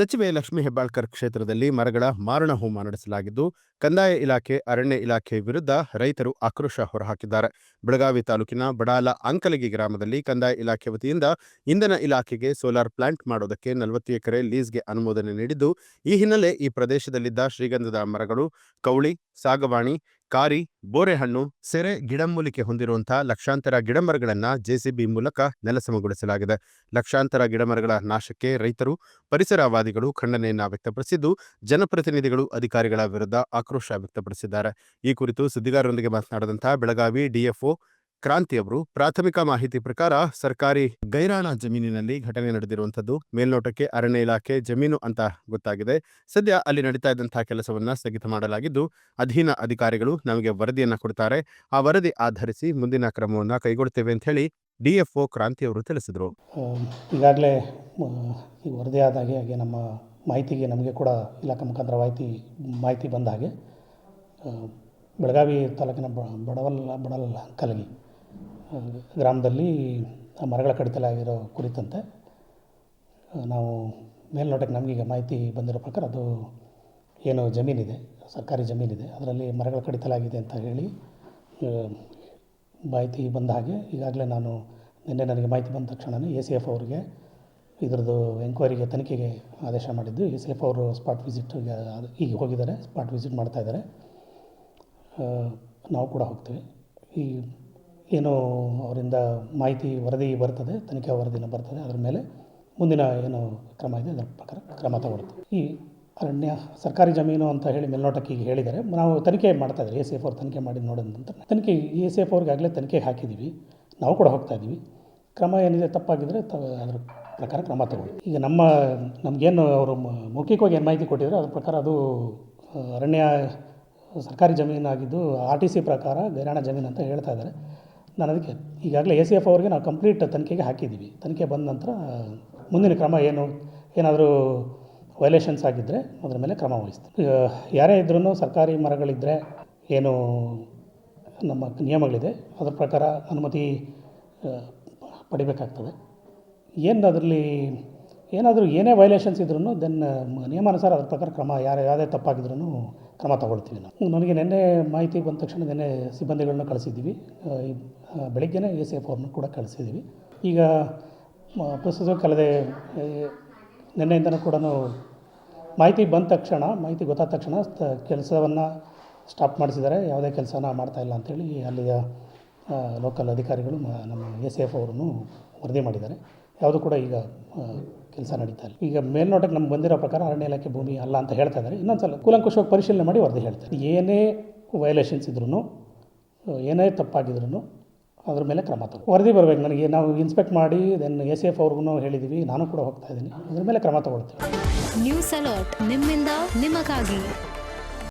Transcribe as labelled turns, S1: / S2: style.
S1: ಸಚಿವೆ ಲಕ್ಷ್ಮೀ ಹೆಬ್ಬಾಳ್ಕರ್ ಕ್ಷೇತ್ರದಲ್ಲಿ ಮರಗಳ ಮಾರಣ ಹೋಮ ನಡೆಸಲಾಗಿದ್ದು, ಕಂದಾಯ ಇಲಾಖೆ, ಅರಣ್ಯ ಇಲಾಖೆ ವಿರುದ್ಧ ರೈತರು ಆಕ್ರೋಶ ಹೊರಹಾಕಿದ್ದಾರೆ. ಬೆಳಗಾವಿ ತಾಲೂಕಿನ ಬಡಾಲ ಅಂಕಲಗಿ ಗ್ರಾಮದಲ್ಲಿ ಕಂದಾಯ ಇಲಾಖೆ ವತಿಯಿಂದ ಇಂಧನ ಇಲಾಖೆಗೆ ಸೋಲಾರ್ ಪ್ಲಾಂಟ್ ಮಾಡೋದಕ್ಕೆ 40 ಎಕರೆ ಲೀಸ್ಗೆ ಅನುಮೋದನೆ ನೀಡಿದ್ದು, ಈ ಹಿನ್ನೆಲೆ ಈ ಪ್ರದೇಶದಲ್ಲಿದ್ದ ಶ್ರೀಗಂಧದ ಮರಗಳು, ಕವಳಿ, ಸಾಗವಾಣಿ, ಕಾರಿ, ಬೋರೆಹಣ್ಣು, ಸೆರೆ ಗಿಡಮೂಲಿಕೆ ಹೊಂದಿರುವಂತಹ ಲಕ್ಷಾಂತರ ಗಿಡಮರಗಳನ್ನ ಜೆಸಿಬಿ ಮೂಲಕ ನೆಲಸಮಗೊಳಿಸಲಾಗಿದೆ. ಲಕ್ಷಾಂತರ ಗಿಡಮರಗಳ ನಾಶಕ್ಕೆ ರೈತರು, ಪರಿಸರವಾದಿಗಳು ಖಂಡನೆಯನ್ನ ವ್ಯಕ್ತಪಡಿಸಿದ್ದು, ಜನಪ್ರತಿನಿಧಿಗಳು ಅಧಿಕಾರಿಗಳ ವಿರುದ್ಧ ಆಕ್ರೋಶ ವ್ಯಕ್ತಪಡಿಸಿದ್ದಾರೆ. ಈ ಕುರಿತು ಸುದ್ದಿಗಾರರೊಂದಿಗೆ ಮಾತನಾಡಿದಂತಹ ಬೆಳಗಾವಿ ಡಿಎಫ್ಒ ಕ್ರಾಂತಿ ಅವರು, ಪ್ರಾಥಮಿಕ ಮಾಹಿತಿ ಪ್ರಕಾರ ಸರ್ಕಾರಿ ಗೈರಾಣ ಜಮೀನಿನಲ್ಲಿ ಘಟನೆ ನಡೆದಿರುವಂತದ್ದು. ಮೇಲ್ನೋಟಕ್ಕೆ ಅರಣ್ಯ ಇಲಾಖೆ ಜಮೀನು ಅಂತ ಗೊತ್ತಾಗಿದೆ. ಸದ್ಯ ಅಲ್ಲಿ ನಡೀತಾ ಇದ್ದಂತಹ ಕೆಲಸವನ್ನ ಸ್ಥಗಿತ ಮಾಡಲಾಗಿದ್ದು, ಅಧೀನ ಅಧಿಕಾರಿಗಳು ನಮಗೆ ವರದಿಯನ್ನ ಕೊಡ್ತಾರೆ. ಆ ವರದಿ ಆಧರಿಸಿ ಮುಂದಿನ ಕ್ರಮವನ್ನ ಕೈಗೊಳ್ಳುತ್ತೇವೆ ಅಂತ ಹೇಳಿ ಡಿಎಫ್ಒ ಕ್ರಾಂತಿ ಅವರು ತಿಳಿಸಿದರು.
S2: ಈಗಾಗಲೇ ಈ ವರದಿ ಆದ ಹಾಗೆ ನಮ್ಮ ಮಾಹಿತಿಗೆ ನಮಗೆ ಕೂಡ ಇಲಾಖೆ ಮುಖಾಂತರ ಮಾಹಿತಿ ಬಂದ ಹಾಗೆ ಬೆಳಗಾವಿ ತಾಲೂಕಿನ ಬಡಾಲ ಅಂಕಲಗಿ ಗ್ರಾಮದಲ್ಲಿ ಮರಗಳ ಕಡಿತಲಾಗಿರೋ ಕುರಿತಂತೆ ನಾವು ಮೇಲ್ನೋಟಕ್ಕೆ ನಮಗೀಗ ಮಾಹಿತಿ ಬಂದಿರೋ ಪ್ರಕಾರ ಅದು ಏನು ಜಮೀನಿದೆ, ಸರ್ಕಾರಿ ಜಮೀನಿದೆ, ಅದರಲ್ಲಿ ಮರಗಳ ಕಡಿತಲಾಗಿದೆ ಅಂತ ಹೇಳಿ ಮಾಹಿತಿ ಬಂದ ಹಾಗೆ ಈಗಾಗಲೇ ನಿನ್ನೆ ನನಗೆ ಮಾಹಿತಿ ಬಂದ ತಕ್ಷಣವೇ ACF ಅವರಿಗೆ ಇದರದ್ದು ಎಂಕ್ವೈರಿಗೆ ತನಿಖೆಗೆ ಆದೇಶ ಮಾಡಿದ್ದು. ACF ಅವರು ಸ್ಪಾಟ್ ವಿಸಿಟ್ಗೆ ಈಗ ಹೋಗಿದ್ದಾರೆ, ಸ್ಪಾಟ್ ವಿಸಿಟ್ ಮಾಡ್ತಾಯಿದ್ದಾರೆ. ನಾವು ಕೂಡ ಹೋಗ್ತೀವಿ. ಈ ಏನು ಅವರಿಂದ ಮಾಹಿತಿ ವರದಿ ಬರ್ತದೆ, ತನಿಖಾ ವರದಿನ ಬರ್ತದೆ, ಅದರ ಮೇಲೆ ಮುಂದಿನ ಏನು ಕ್ರಮ ಇದೆ ಅದರ ಪ್ರಕಾರ ಕ್ರಮ ತಗೊಳ್ತೀವಿ. ಈ ಅರಣ್ಯ ಸರ್ಕಾರಿ ಜಮೀನು ಅಂತ ಹೇಳಿ ಮೇಲ್ನೋಟಕ್ಕೆ ಈಗ ಹೇಳಿದ್ದಾರೆ. ನಾವು ತನಿಖೆ ಮಾಡ್ತಾಯಿದ್ದೀವಿ. ACF ಅವರು ತನಿಖೆ ಮಾಡಿ ನೋಡಿದ ನಂತರ ತನಿಖೆ ACF ಅವ್ರಿಗೆ ಆಗಲೇ ತನಿಖೆಗೆ ಹಾಕಿದ್ದೀವಿ. ನಾವು ಕೂಡ ಹೋಗ್ತಾಯಿದ್ದೀವಿ. ಕ್ರಮ ಏನಿದೆ ತಪ್ಪಾಗಿದ್ದರೆ ಅದರ ಪ್ರಕಾರ ಕ್ರಮ ತಗೊಳ್ಳಿ. ಈಗ ನಮಗೇನು ಅವರು ಮೌಖಿಕವಾಗಿ ಏನು ಮಾಹಿತಿ ಕೊಟ್ಟಿದ್ದಾರೆ ಅದ್ರ ಪ್ರಕಾರ ಅದು ಅರಣ್ಯ ಸರ್ಕಾರಿ ಜಮೀನಾಗಿದ್ದು RTC ಪ್ರಕಾರ ಗೈರಾಣ ಜಮೀನು ಅಂತ ಹೇಳ್ತಾ ಇದ್ದಾರೆ. ನಾನು ಅದಕ್ಕೆ ಈಗಾಗಲೇ ACF ಅವ್ರಿಗೆ ನಾವು ಕಂಪ್ಲೀಟ್ ತನಿಖೆಗೆ ಹಾಕಿದ್ದೀವಿ. ತನಿಖೆ ಬಂದ ನಂತರ ಮುಂದಿನ ಕ್ರಮ ಏನಾದರೂ ವೈಲೇಷನ್ಸ್ ಆಗಿದ್ದರೆ ಅದರ ಮೇಲೆ ಕ್ರಮ ವಹಿಸ್ತೀವಿ. ಯಾರೇ ಇದ್ರೂ ಸರ್ಕಾರಿ ಮರಗಳಿದ್ದರೆ ಏನು ನಮ್ಮ ನಿಯಮಗಳಿದೆ ಅದರ ಪ್ರಕಾರ ಅನುಮತಿ ಪಡಿಬೇಕಾಗ್ತದೆ. ಅದರಲ್ಲಿ ಏನೇ ವೈಲೇಷನ್ಸ್ ಇದ್ರೂ ದೆನ್ ನಿಯಮಾನುಸಾರ ಅದ್ರ ಪ್ರಕಾರ ಕ್ರಮ ಯಾವುದೇ ತಪ್ಪಾಗಿದ್ರೂ ಕ್ರಮ ತಗೊಳ್ತೀವಿ. ನನಗೆ ನಿನ್ನೆ ಮಾಹಿತಿ ಬಂದ ತಕ್ಷಣ ನಿನ್ನೆ ಸಿಬ್ಬಂದಿಗಳನ್ನ ಕಳಿಸಿದ್ದೀವಿ. ಬೆಳಗ್ಗೆನೇ ACF ಅವ್ರನ್ನ ಕೂಡ ಕಳಿಸಿದ್ದೀವಿ. ಈಗ ಪ್ರಸ್ತುತ ಕಳೆದ ನಿನ್ನೆಯಿಂದನೂ ಕೂಡ ಮಾಹಿತಿ ಗೊತ್ತಾದ ತಕ್ಷಣ ಕೆಲಸವನ್ನು ಸ್ಟಾಪ್ ಮಾಡಿಸಿದ್ದಾರೆ. ಯಾವುದೇ ಕೆಲಸನ ಮಾಡ್ತಾಯಿಲ್ಲ ಅಂಥೇಳಿ ಅಲ್ಲಿಯ ಲೋಕಲ್ ಅಧಿಕಾರಿಗಳು ನಮ್ಮ ACF ಅವರನ್ನು ವರದಿ ಮಾಡಿದ್ದಾರೆ. ಯಾವುದು ಕೂಡ ಈಗ ಕೆಲಸ ನಡೀತಾ ಇಲ್ಲ. ಈಗ ಮೇಲ್ನೋಟಕ್ಕೆ ನಮ್ಗೆ ಬಂದಿರೋ ಪ್ರಕಾರ ಅರಣ್ಯ ಇಲಾಖೆ ಭೂಮಿ ಅಲ್ಲ ಅಂತ ಹೇಳ್ತಾ ಇದ್ದಾರೆ. ಇನ್ನೊಂದು ಸಲ ಕೂಲಂಕುಷವಾಗಿ ಪರಿಶೀಲನೆ ಮಾಡಿ ವರದಿ ಹೇಳ್ತಾರೆ. ಏನೇ ವೈಲೇಷನ್ಸ್ ಇದ್ರೂ, ಏನೇ ತಪ್ಪಾಗಿದ್ರೂ ಅದ್ರ ಮೇಲೆ ಕ್ರಮ ತಗೋ ವರದಿ ಬರಬೇಕು. ನನಗೆ ನಾವು ಇನ್ಸ್ಪೆಕ್ಟ್ ಮಾಡಿ ದೆನ್ ACF ಅವ್ರಿಗೂ ಹೇಳಿದ್ದೀವಿ. ನಾನು ಕೂಡ ಹೋಗ್ತಾ ಇದ್ದೀನಿ. ಅದ್ರ ಮೇಲೆ ಕ್ರಮ ತಗೊಳ್ತೀವಿ.
S3: ನ್ಯೂಸ್ ಅಲರ್ಟ್ ನಿಮ್ಮಿಂದ ನಿಮಗಾಗಿ.